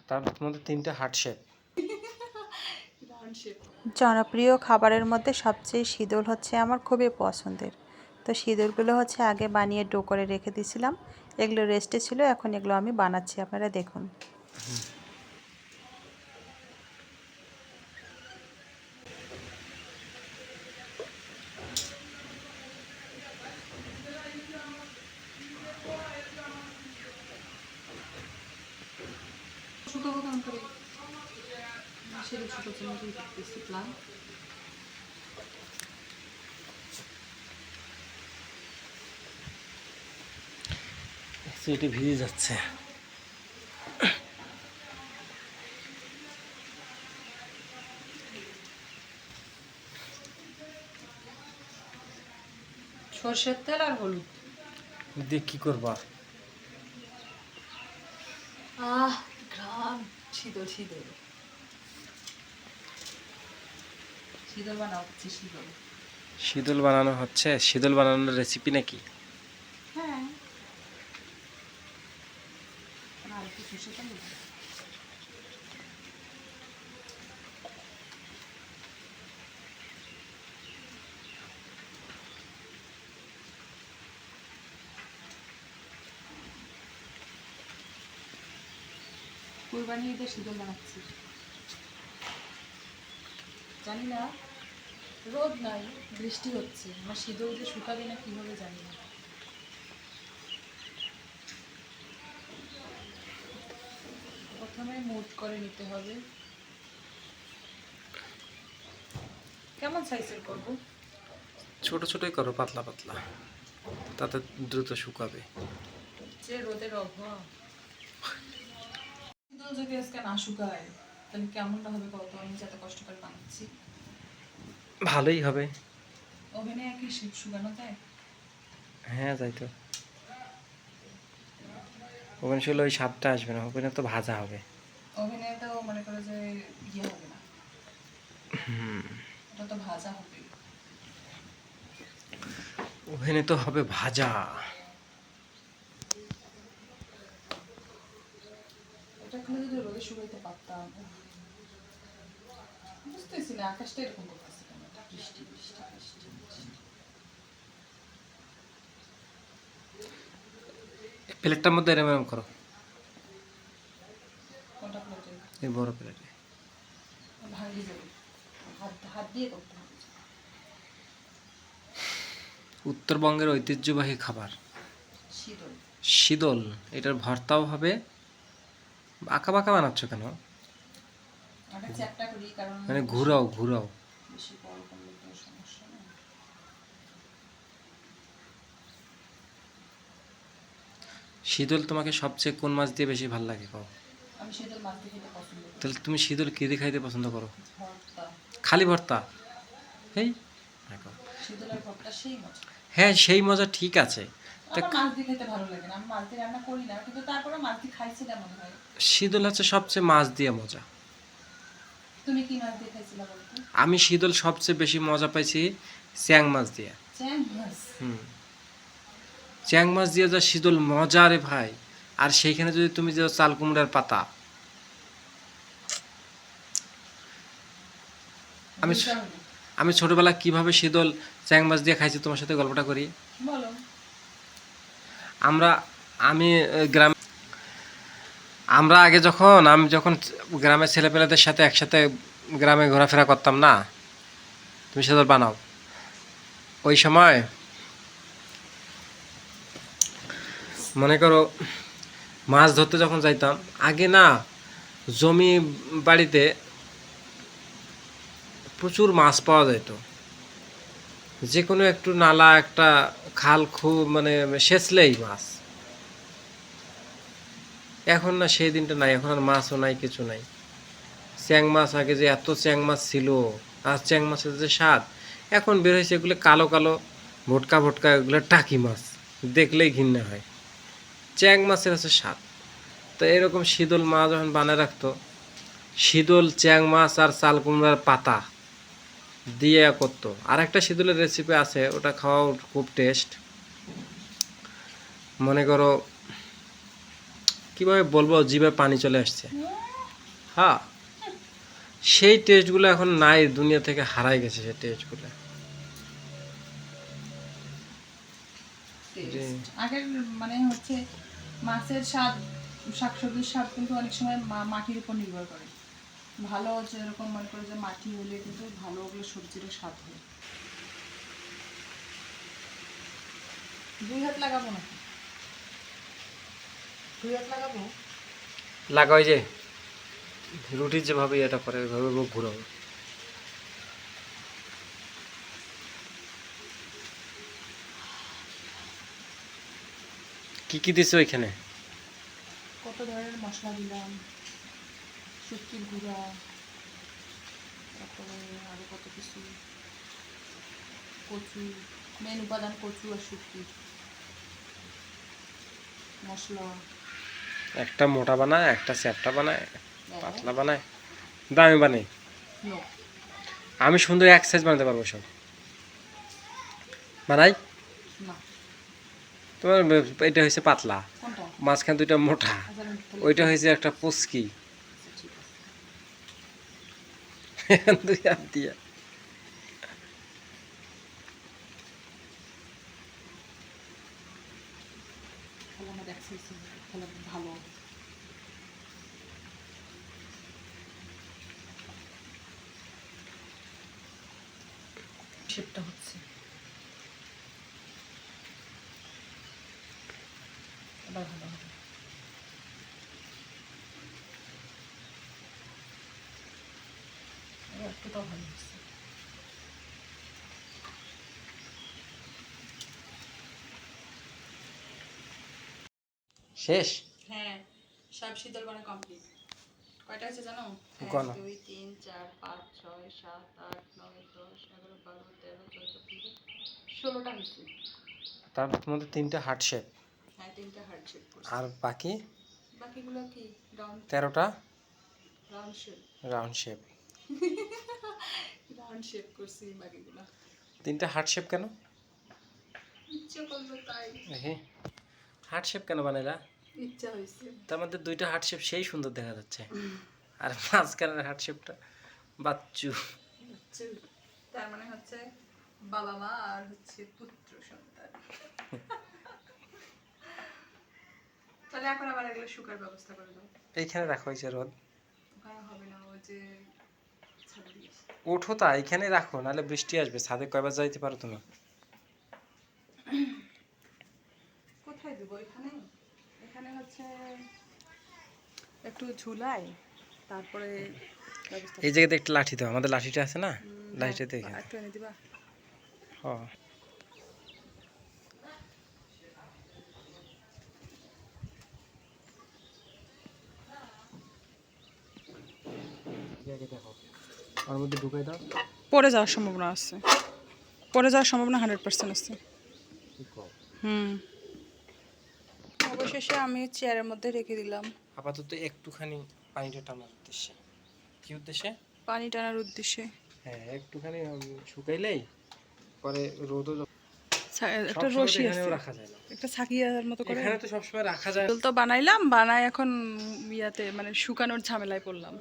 তার মধ্যে 3টা হার্ট শেপ। জনপ্রিয় খাবারের মধ্যে সবচেয়ে শীতল হচ্ছে আমার খুবই পছন্দের। তো শীতলগুলো হচ্ছে আগে বানিয়ে ডো করে রেখে দিয়েছিলাম, এগুলো রেস্টে ছিল, এখন এগুলো আমি বানাচ্ছি, আপনারা দেখুন। এটি ভিজে যাচ্ছে। সরষের তেল আর হলুদ দিয়ে কি করবা? ঘ্রাণ শীতল শীতল শীতল বানাও হচ্ছে শীতল। শীতল বানানো হচ্ছে? শীতল বানানোর রেসিপি নাকি? হ্যাঁ, আর একটু সরষের তেল দিবো। কুরবানি ঈদে শীতল বানাচ্ছি, জানি না রোদ নাই, বৃষ্টি হচ্ছে, আমার শীতল যে শুকাবে না কিভাবে জানি না। প্রথমে মুট করে নিতে হবে। কেমন সাইজের করব? ছোট ছোটই করো, পাতলা পাতলা, তাতে দ্রুত শুকাবে। যে রোদের অভাব, শীতল যদি আজকে না শুকায় তাহলে কেমনটা হবে কত? আমি যত কষ্ট করে বানাচ্ছি। ভালোই হবে। ওভেনে কি শুকানো যায়? হ্যাঁ, যাই তো। ওভেন শুলে ওই স্বাদটা আসবে না, ওভেনে তো ভাজা হবে। ওভেনে তো মনে করো যে ইয়ে হবে না, ওটা তো ভাজা হবে। ওভেনে তো হবে ভাজা। এটা খুলে যদি রোদে শুকাইতে পারতাম। বুঝতেছি না আকাশটা এরকম করতেছে কেন, বৃষ্টি বৃষ্টি বৃষ্টি বৃষ্টি। প্লেটটার মধ্যে এরম এরম করো, কোনটা প্লেটে? এই বড় প্লেটে। ভাঙি যাবে, হাত হাত দিয়ে করতে হবে। উত্তরবঙ্গের ঐতিহ্যবাহী খাবার শীতল। শীতল। এটার ভর্তাও হবে। আঁকা বাঁকা বানাচ্ছ কেন? আগে চ্যাপটা করি কারণ মানে ঘুরাও ঘুরাও। বেশি বড় করলে তো সমস্যা না। শীতল তোমাকে সবচেয়ে কোন মাছ দিয়ে বেশি ভালো লাগে কও? আমি শীতল মাছ দিয়ে খেতে পছন্দ করি। তাহলে তুমি শীতল কি দিয়ে খাইতে পছন্দ করো? ভর্তা। খালি ভর্তা? এই শীতলের ভর্তা সেই মজা। হ্যাঁ, সেই মজা ঠিক আছে। আমার মাছ দিয়ে খেতে ভালো লাগে না, আমি মাছ দিয়ে রান্না করি না, কিন্তু তারপরে মাছ দিয়ে খাইছি না মনে হয়। শীতল হচ্ছে সবচেয়ে মাছ দিয়ে মজা। তুমি কি মাছ দিয়ে খাইছিলা বলতো? আমি শীতল সবচেয়ে বেশি মজা পাইছি চ্যাং মাছ দিয়ে। চ্যাং মাছ? চ্যাং মাছ দিয়ে যা শীতল মজা রে ভাই। আর সেইখানে যদি তুমি যে চাল কুমড়ার পাতা। আমি আমি ছোটবেলা কিভাবে শীতল চ্যাং মাছ দিয়ে খাইছি তোমার সাথে গল্পটা করি। বলো। আমি গ্রামে, আমরা আগে আমি যখন গ্রামের ছেলেপেলেদের সাথে একসাথে গ্রামে ঘোরাফেরা করতাম না, তুমি শীতল বানাও। ওই সময় মনে করো মাছ ধরতে যখন যাইতাম, আগে না জমি বাড়িতে প্রচুর মাছ পাওয়া যেত। যে কোনো একটু নালা, একটা খাল, খুব মানে সেচলেই মাছ। এখন না সেই দিনটা নাই, এখন আর মাছও নাই, কিছু নাই। চ্যাং মাছ, আগে যে এত চ্যাং মাছ ছিল, আর চ্যাং মাছের যে স্বাদ, এখন বের হয়েছে এগুলো কালো কালো ভোটকা ভোটকা, এগুলো টাকি মাছ, দেখলেই ঘৃণা হয়। চ্যাং মাছের আছে স্বাদ। তো এরকম শীতল মাছ যখন বানায় রাখতো, শীতল চ্যাং মাছ আর চাল কুমড়ার পাতা দিয়ে করতো। আর একটা শীতলের রেসিপি আছে, ওটা খাওয়াও খুব টেস্ট। মনে করো কিভাবে বলবো, জিভে পানি চলে আসছে। হ্যাঁ, সেই টেস্টগুলো এখন নাই, দুনিয়া থেকে হারাই গেছে সেই টেস্টগুলো। আগের মানে হচ্ছে মাছের স্বাদ, শাকসবজির স্বাদ কিন্তু অনেক সময় মাটির উপর নির্ভর করে। ভালো যেরকম মনে করে যে মাটি হলে কিন্তু ভালো ওগুলো সবজিরও স্বাদ হয়। 2 হাত লাগাবো না, 2 হাত লাগাবো। লাগাই যে রুটির যেভাবে এটা করে ওইভাবে ঘুরাবো। কি কি দিছে ওইখানে? কত ধরনের মশলা দিলাম, শুটকির গুঁড়া, তারপরে আরো কত কিছু, কচু, মেন উপাদান কচু আর শুটকির মশলা। একটা মোটা বানায়, একটা চ্যাপটা বানায়, পাতলা বানায়, দামি বানাই। নো, আমি সুন্দর এক সাইজ বানাতে পারবো সব বানাই। না। তোমার এটা হয়েছে পাতলা, কোনটা? মাঝখানে দুইটা মোটা, আচ্ছা, আমি তাহলে ওইটা হয়েছে একটা পুচকি। আচ্ছা, ঠিক আছে। দুই হাত দিয়া তাহলে আমার এক্সারসাইজ তাহলে ভালো হবে। শেপটা হচ্ছে এবার ভালো হবে। এবার একটুটাও ভালো হচ্ছে। শেষ। হ্যাঁ, সব শীতল বানা কমপ্লিট। কয়টা হয়েছে জানো? গণো। 1 2 3 4 5 6 7 8 9 10 11 12 13 14 15 16টা হয়েছে। তার মধ্যে 3টা হার্ট শেপ, হ্যাঁ, 3টা হার্ট শেপ করছি। আর বাকি বাকিগুলো কি রাউন্ড 13টা round shape round shape. Round shape করছি বাকিগুলো। 3টা হার্ট শেপ কেন? ইচ্ছে করলো তাই। হার্ট শেপ কেন বানাইলা? ইচ্ছা হয়েছে। তার মধ্যে 2টা হার্ট শেপ সেই সুন্দর দেখা যাচ্ছে, আর মাঝখানের হার্ট শেপটা বাচ্চু। তার মানে হচ্ছে বাবা মা আর হচ্ছে পুত্র সন্তান। তাহলে এখন আবার এগুলো শুকার ব্যবস্থা করে দাও। এইখানে রাখা হয়েছে রোদ। ওখানে হবে না, ওই যে ছাদে দিয়েছি। ওঠো তা এখানে রাখো, নাহলে বৃষ্টি আসবে। ছাদে কয়বার যাইতে পারো তুমি? কোথায় দেবো? এখানে, এখানে হচ্ছে একটু ঝুলাই, তারপরে ব্যবস্থা এই জায়গাতে একটা লাঠি দাও, আমাদের লাঠিটা আছে না, লাঠিটা দেখে। একটু এনে দিবা। হ্যাঁ, দেখো ওর মধ্যে ঢুকাই দাও। পড়ে যাওয়ার সম্ভাবনা আছে, পড়ে যাওয়ার সম্ভাবনা 100% আছে। হুম, অবশেষে আমি চেয়ারের মধ্যে রেখে দিলাম। আপাতত একটুখানি পানিটা টানার উদ্দেশ্যে। কি উদ্দেশ্যে? পানি টানার উদ্দেশ্যে। হ্যাঁ, একটুখানি শুকাইলেই পরে রোদও একটা রশি আছে, রাখা যায় না, একটা ছাকিয়ার মতো করে। এখানে তো সবসময় রাখা যায়। তো বানাইলাম, বানাই এখন ইয়াতে মানে শুকানোর ঝামেলায় পড়লাম।